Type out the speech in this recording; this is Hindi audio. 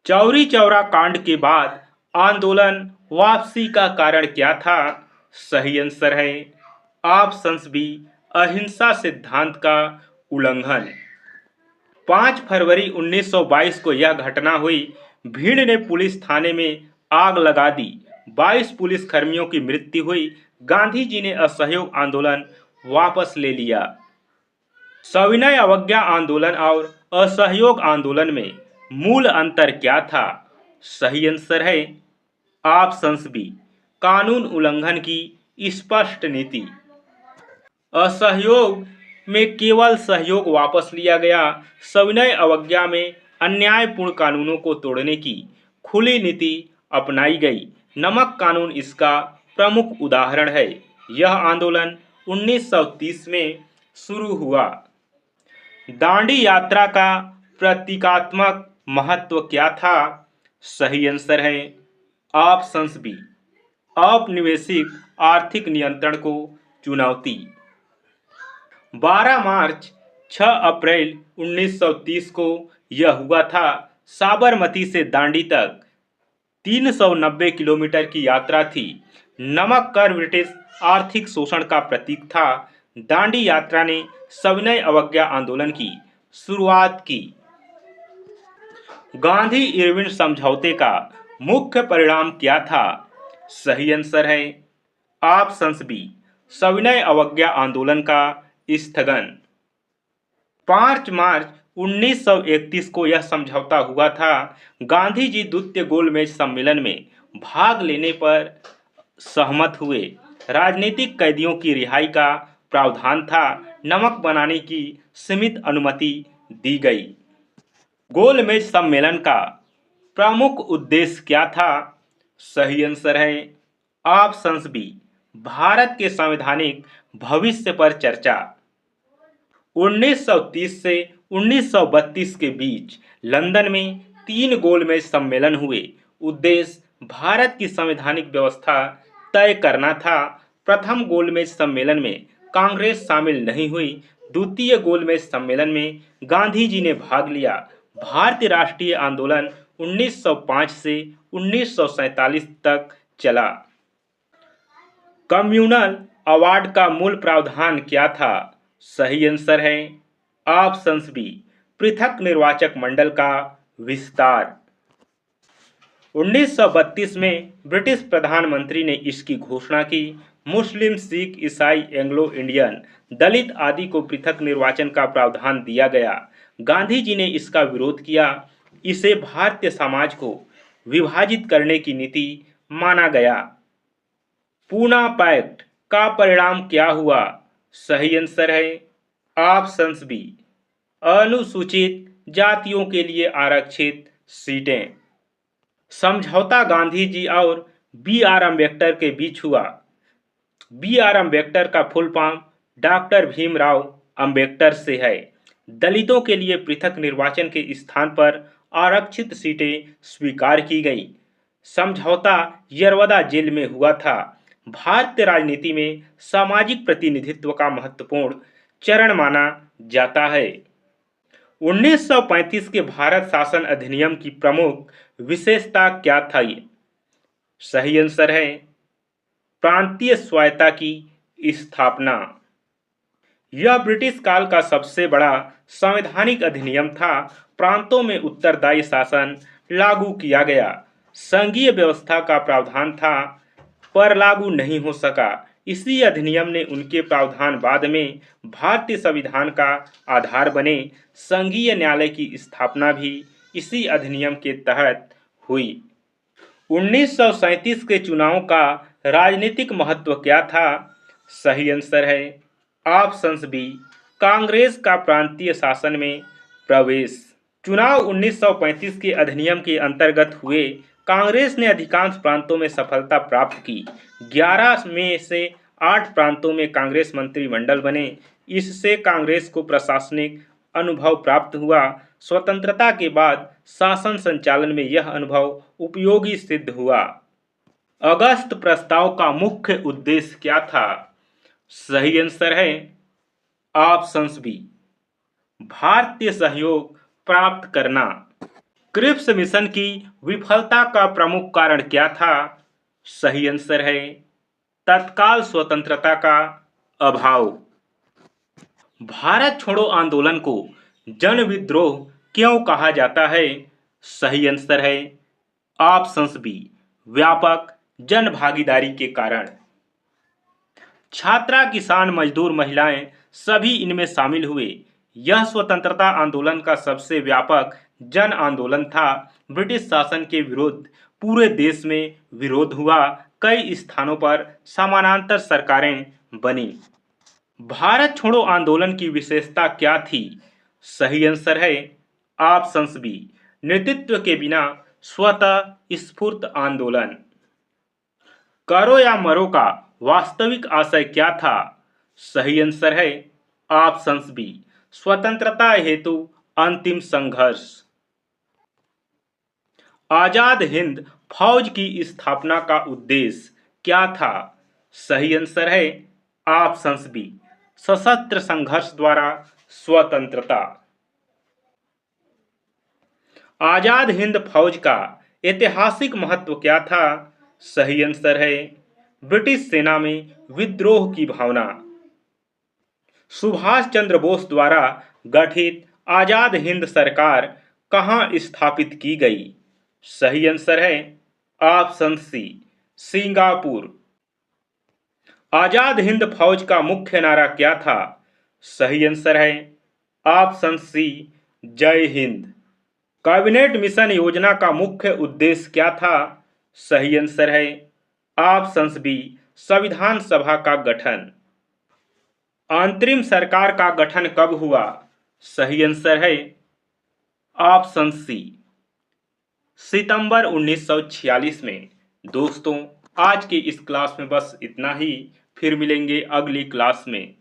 चौरी चौरा कांड के बाद आंदोलन वापसी का कारण क्या था? सही आंसर है ऑप्शंस बी, अहिंसा सिद्धांत का उल्लंघन। 5 फरवरी 1922 को यह घटना हुई। भीड़ ने पुलिस थाने में आग लगा दी। 22 पुलिसकर्मियों की मृत्यु हुई। गांधी जी ने असहयोग आंदोलन वापस ले लिया। सविनय अवज्ञा आंदोलन और असहयोग आंदोलन में मूल अंतर क्या था? सही आंसर है ऑप्शंस बी, कानून उल्लंघन की स्पष्ट नीति। असहयोग में केवल सहयोग वापस लिया गया। सविनय अवज्ञा में अन्यायपूर्ण कानूनों को तोड़ने की खुली नीति अपनाई गई। नमक कानून इसका प्रमुख उदाहरण है। यह आंदोलन 1930 में शुरू हुआ। दांडी यात्रा का प्रतीकात्मक महत्व क्या था? सही आंसर है ऑप्शंस बी, औपनिवेशिक आर्थिक नियंत्रण को चुनौती। 12 मार्च 6 अप्रैल 1930 को यह हुआ था। साबरमती से दांडी तक 390 किलोमीटर की यात्रा थी। नमक कर ब्रिटिश आर्थिक शोषण का प्रतीक था। दांडी यात्रा ने सविनय अवज्ञा आंदोलन की शुरुआत की। गांधी इरविन समझौते का मुख्य परिणाम क्या था? सही आंसर है ऑप्शंस बी, सविनय अवज्ञा आंदोलन का स्थगन। 5 मार्च 1931 को यह समझौता हुआ था। गांधी जी द्वितीय गोलमेज सम्मेलन में भाग लेने पर सहमत हुए। राजनीतिक कैदियों की रिहाई का प्रावधान था। नमक बनाने की सीमित अनुमति दी गई। गोलमेज सम्मेलन का प्रमुख उद्देश्य क्या था? सही आंसर है ऑप्शंस बी, भारत के संवैधानिक भविष्य पर चर्चा। 1930 से 1932 के बीच लंदन में 3 गोलमेज सम्मेलन हुए। उद्देश्य भारत की संवैधानिक व्यवस्था तय करना था। प्रथम गोलमेज सम्मेलन में कांग्रेस शामिल नहीं हुई। द्वितीय गोलमेज सम्मेलन में गांधी जी ने भाग लिया। भारतीय राष्ट्रीय आंदोलन 1905 से 1947 तक चला। कम्युनल अवार्ड का मूल प्रावधान क्या था? सही आंसर है ऑप्शंस बी, पृथक निर्वाचक मंडल का विस्तार। 1932 में ब्रिटिश प्रधानमंत्री ने इसकी घोषणा की। मुस्लिम, सिख, ईसाई, एंग्लो इंडियन, दलित आदि को पृथक निर्वाचन का प्रावधान दिया गया। गांधी जी ने इसका विरोध किया। इसे भारतीय समाज को विभाजित करने की नीति माना गया। पूना पैक्ट का परिणाम क्या हुआ? सही आंसर है ऑप्शंस बी, अनुसूचित जातियों के लिए आरक्षित सीटें। समझौता गांधी जी और बी आर अम्बेडकर के बीच हुआ। बी आर अम्बेडकर का full form doctor Bhimrao Ambedkar से है। दलितों के लिए पृथक निर्वाचन के स्थान पर आरक्षित सीटें स्वीकार की गई। समझौता यरवदा जेल में हुआ था। भारतीय राजनीति में सामाजिक प्रतिनिधित्व का महत्वपूर्ण चरण माना जाता है। 1935 के भारत शासन अधिनियम की प्रमुख विशेषता क्या था? सही आंसर है प्रांतीय स्वायत्तता की स्थापना। यह ब्रिटिश काल का सबसे बड़ा संवैधानिक अधिनियम था। प्रांतों में उत्तरदायी शासन लागू किया गया। संघीय व्यवस्था का प्रावधान था पर लागू नहीं हो सका। इसी अधिनियम ने उनके प्रावधान बाद में भारतीय संविधान का आधार बने। संघीय न्यायालय की स्थापना भी इसी अधिनियम के तहत हुई। 1937 के चुनाव का राजनीतिक महत्व क्या था? सही आंसर है ऑप्शंस बी, कांग्रेस का प्रांतीय शासन में प्रवेश। चुनाव 1935 के अधिनियम के अंतर्गत हुए। कांग्रेस ने अधिकांश प्रांतों में सफलता प्राप्त की। 11 में से 8 प्रांतों में कांग्रेस मंत्रिमंडल बने। इससे कांग्रेस को प्रशासनिक अनुभव प्राप्त हुआ। स्वतंत्रता के बाद शासन संचालन में यह अनुभव उपयोगी सिद्ध हुआ। अगस्त प्रस्ताव का मुख्य उद्देश्य क्या था? सही आंसर है ऑप्शंस बी, भारतीय सहयोग प्राप्त करना। क्रिप्स मिशन की विफलता का प्रमुख कारण क्या था? सही आंसर है तत्काल स्वतंत्रता का अभाव। भारत छोड़ो आंदोलन को जन विद्रोह क्यों कहा जाता है? सही आंसर है ऑप्शंस बी, व्यापक जन भागीदारी के कारण। छात्रा, किसान, मजदूर, महिलाएं सभी इनमें शामिल हुए। यह स्वतंत्रता आंदोलन का सबसे व्यापक जन आंदोलन था। ब्रिटिश शासन के विरुद्ध पूरे देश में विरोध हुआ। कई स्थानों पर समानांतर सरकारें बनी। भारत छोड़ो आंदोलन की विशेषता क्या थी? सही आंसर है ऑप्शंस बी, नेतृत्व के बिना स्वतः स्फूर्त आंदोलन। करो या मरो का वास्तविक आशय क्या था? सही आंसर है ऑप्शंस बी, स्वतंत्रता हेतु अंतिम संघर्ष। आजाद हिंद फौज की स्थापना का उद्देश्य क्या था? सही आंसर है ऑप्शंस बी, सशस्त्र संघर्ष द्वारा स्वतंत्रता। आजाद हिंद फौज का ऐतिहासिक महत्व क्या था? सही आंसर है ब्रिटिश सेना में विद्रोह की भावना। सुभाष चंद्र बोस द्वारा गठित आजाद हिंद सरकार कहाँ स्थापित की गई? सही आंसर है option C, Singapore. Azad Hind फौज का मुख्य नारा क्या था? सही आंसर है ऑप्शन सी, जय हिंद। कैबिनेट मिशन योजना का मुख्य उद्देश्य क्या था? सही आंसर है ऑप्शंस बी, संविधान सभा का गठन। अंतरिम सरकार का गठन कब हुआ? सही आंसर है ऑप्शन सी, सितंबर 1946 में। दोस्तों, आज के इस क्लास में बस इतना ही। फिर मिलेंगे अगली क्लास में।